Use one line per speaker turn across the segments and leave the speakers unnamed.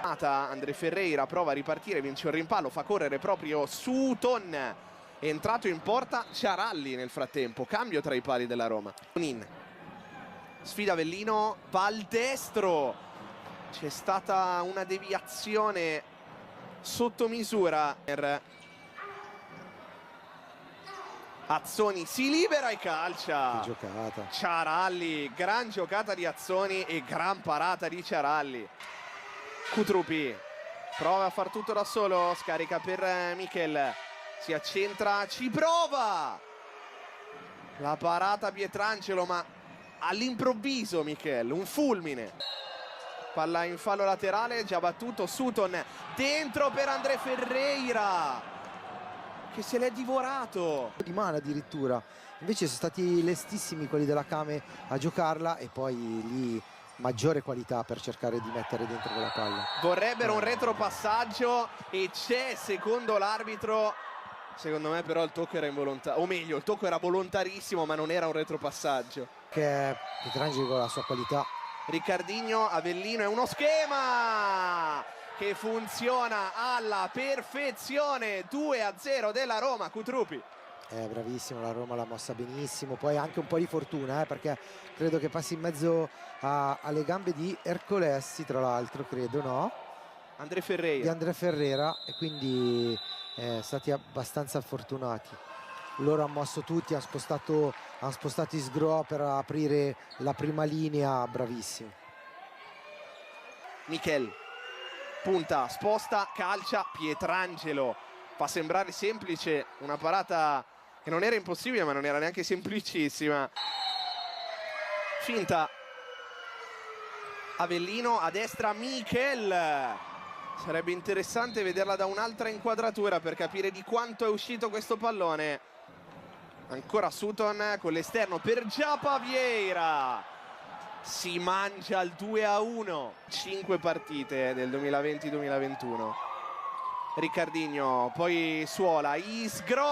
Andre Ferreira prova a ripartire, vince un rimpallo, fa correre proprio Sutton. È entrato in porta Ciaralli nel frattempo. Cambio tra i pali della Roma. Sfida Avellino, pal destro. C'è stata una deviazione sotto misura. Azzoni si libera e calcia.
Che giocata.
Ciaralli, gran giocata di Azzoni e gran parata di Ciaralli. Cutrupi prova a far tutto da solo, scarica per Michel, si accentra, ci prova la parata Pietrangelo, ma all'improvviso Michel, un fulmine. Palla in fallo laterale, già battuto Sutton, dentro per Andre Ferreira che se l'è divorato
Di mano addirittura, invece sono stati lestissimi quelli della Kame a giocarla, e poi lì maggiore qualità per cercare di mettere dentro quella palla.
Vorrebbero un retropassaggio e c'è, secondo l'arbitro. Secondo me però il tocco era involontario, o meglio il tocco era volontarissimo, ma non era un retropassaggio.
Che Pietrangelo con la sua qualità.
Riccardinho, Avellino, è uno schema che funziona alla perfezione. 2-0 della Roma. Cutrupi.
Bravissimo, la Roma l'ha mossa benissimo, poi anche un po' di fortuna, perché credo che passi in mezzo alle gambe di Ercolessi, tra l'altro, credo, no?
Andre Ferreira.
Di Andre Ferreira, e quindi stati abbastanza fortunati. Loro hanno mosso tutti, hanno spostato Isgro per aprire la prima linea, bravissimo.
Michel punta, sposta, calcia, Pietrangelo fa sembrare semplice una parata che non era impossibile, ma non era neanche semplicissima. Finta Avellino, a destra Michel. Sarebbe interessante vederla da un'altra inquadratura per capire di quanto è uscito questo pallone. Ancora Sutton con l'esterno per Giapa Vieira. Si mangia il 2-1. 5 partite del 2020-2021. Riccardinho, poi Suola, Isgro.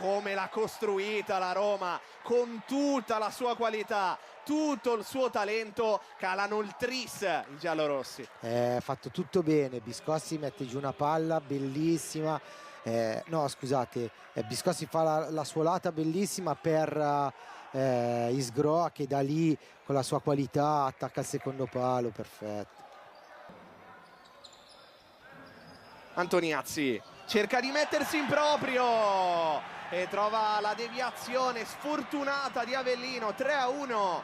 Come l'ha costruita la Roma, con tutta la sua qualità, tutto il suo talento. Calano il tris i giallorossi.
Fatto tutto bene, Biscossi mette giù una palla bellissima. No, scusate, Biscossi fa la suolata bellissima per Isgroa, che da lì con la sua qualità attacca il secondo palo, perfetto.
Antoniazzi cerca di mettersi in proprio e trova la deviazione sfortunata di Avellino. 3-1.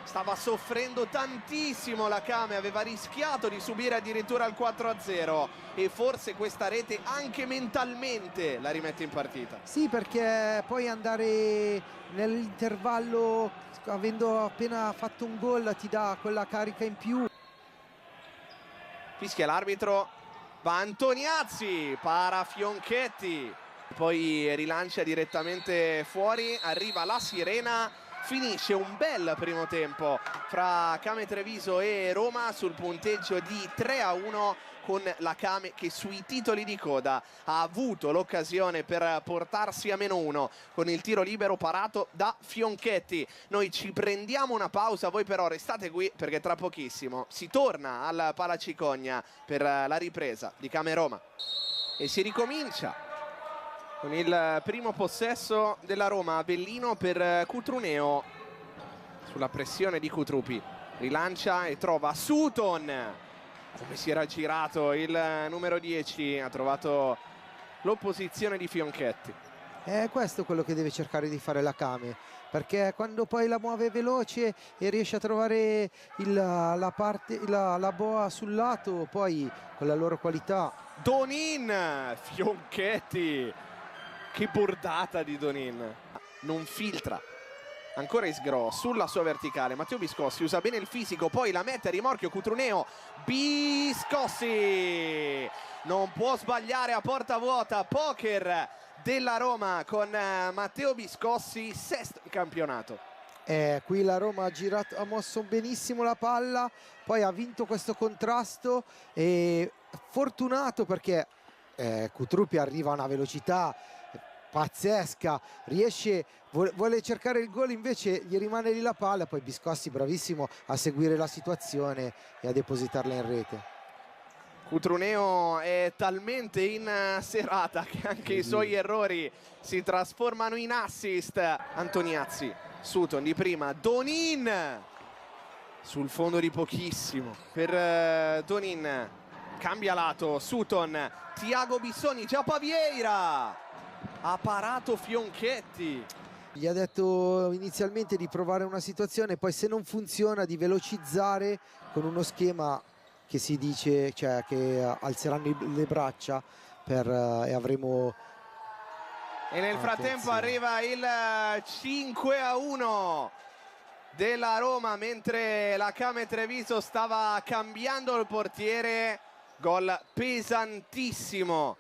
Stava soffrendo tantissimo la Kame, aveva rischiato di subire addirittura il 4-0, e forse questa rete anche mentalmente la rimette in partita.
Sì, perché poi andare nell'intervallo avendo appena fatto un gol ti dà quella carica in più.
Fischia l'arbitro, va Antoniazzi, para Fionchetti, poi rilancia direttamente fuori, arriva la sirena. Finisce un bel primo tempo fra Kame Treviso e Roma sul punteggio di 3-1, con la Kame che sui titoli di coda ha avuto l'occasione per portarsi a -1 con il tiro libero parato da Fionchetti. Noi ci prendiamo una pausa, voi però restate qui perché tra pochissimo si torna al Palacicogna per la ripresa di Kame Roma e si ricomincia con il primo possesso della Roma. Avellino per Cutruneo, sulla pressione di Cutrupi, rilancia e trova Sutton. Come si era girato il numero 10, ha trovato l'opposizione di Fionchetti.
Questo è quello che deve cercare di fare la Kame, perché quando poi la muove veloce e riesce a trovare la boa sul lato, poi con la loro qualità.
Donin, Fionchetti, che bordata di Donin, non filtra. Ancora Isgro sulla sua verticale, Matteo Biscossi usa bene il fisico, poi la mette a rimorchio Cutruneo. Biscossi non può sbagliare a porta vuota. Poker della Roma con Matteo Biscossi, sesto in campionato.
Qui la Roma ha mosso benissimo la palla, poi ha vinto questo contrasto, e fortunato perché Cutrupi arriva a una velocità pazzesca, riesce, vuole cercare il gol, invece gli rimane lì la palla, poi Biscossi bravissimo a seguire la situazione e a depositarla in rete.
Cutruneo è talmente in serata che anche i suoi errori si trasformano in assist. Antoniazzi, Sutton di prima, Donin sul fondo di pochissimo per Donin, cambia lato, Sutton, Thiago Bissoni, Giappa Vieira, ha parato Fionchetti.
Gli ha detto inizialmente di provare una situazione, poi se non funziona di velocizzare con uno schema che si dice, cioè che alzeranno le braccia e avremo...
E nel frattempo arriva il 5-1 della Roma, mentre la Came Treviso stava cambiando il portiere. Gol pesantissimo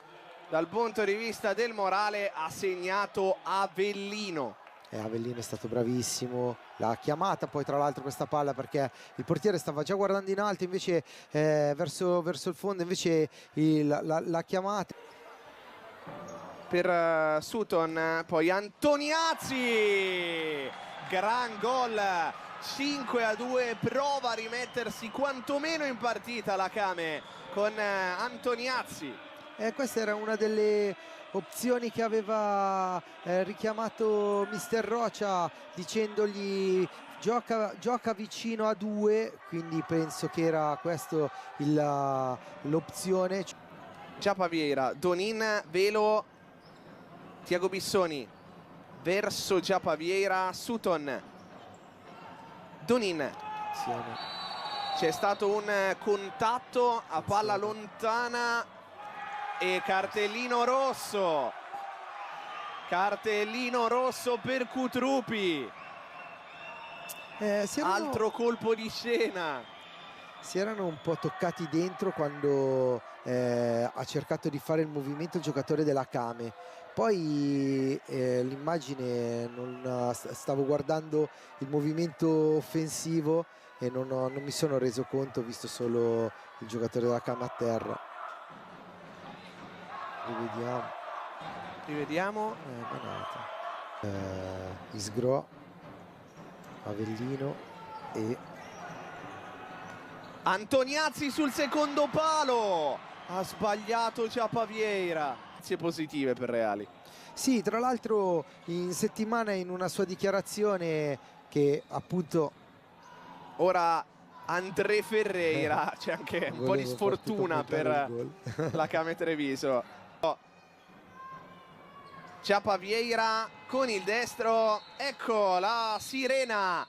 dal punto di vista del morale, ha segnato Avellino.
Avellino è stato bravissimo, l'ha chiamata poi tra l'altro questa palla perché il portiere stava già guardando in alto, invece verso il fondo, invece l'ha chiamata.
Per Sutton, poi Antoniazzi, gran gol, 5-2, prova a rimettersi quantomeno in partita la Came con Antoniazzi.
Questa era una delle opzioni che aveva richiamato mister Rocha, dicendogli gioca vicino a 2, quindi penso che era questa l'opzione.
Giappa Vieira, Donin, velo, Thiago Bissoni verso Giappa Vieira, Sutton, Donin. C'è stato un contatto a palla lontana e cartellino rosso per Cutrupi. Altro colpo di scena.
Si erano un po' toccati dentro quando ha cercato di fare il movimento il giocatore della Came. Poi l'immagine, stavo guardando il movimento offensivo e non mi sono reso conto, ho visto solo il giocatore della Came a terra.
Rivediamo.
Isgro, Avellino e
Antoniazzi sul secondo palo, ha sbagliato Giappa Vieira. Notizie positive per Reali.
Sì, tra l'altro in settimana in una sua dichiarazione che appunto...
Ora André Ferreira, c'è anche un po' di sfortuna per la Came Treviso. Giappa Vieira con il destro, ecco la sirena.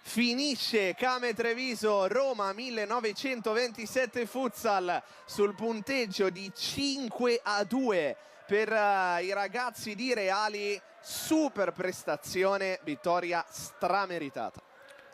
Finisce Came Treviso Roma 1927 Futsal sul punteggio di 5-2 per i ragazzi di Reali. Super prestazione, vittoria strameritata.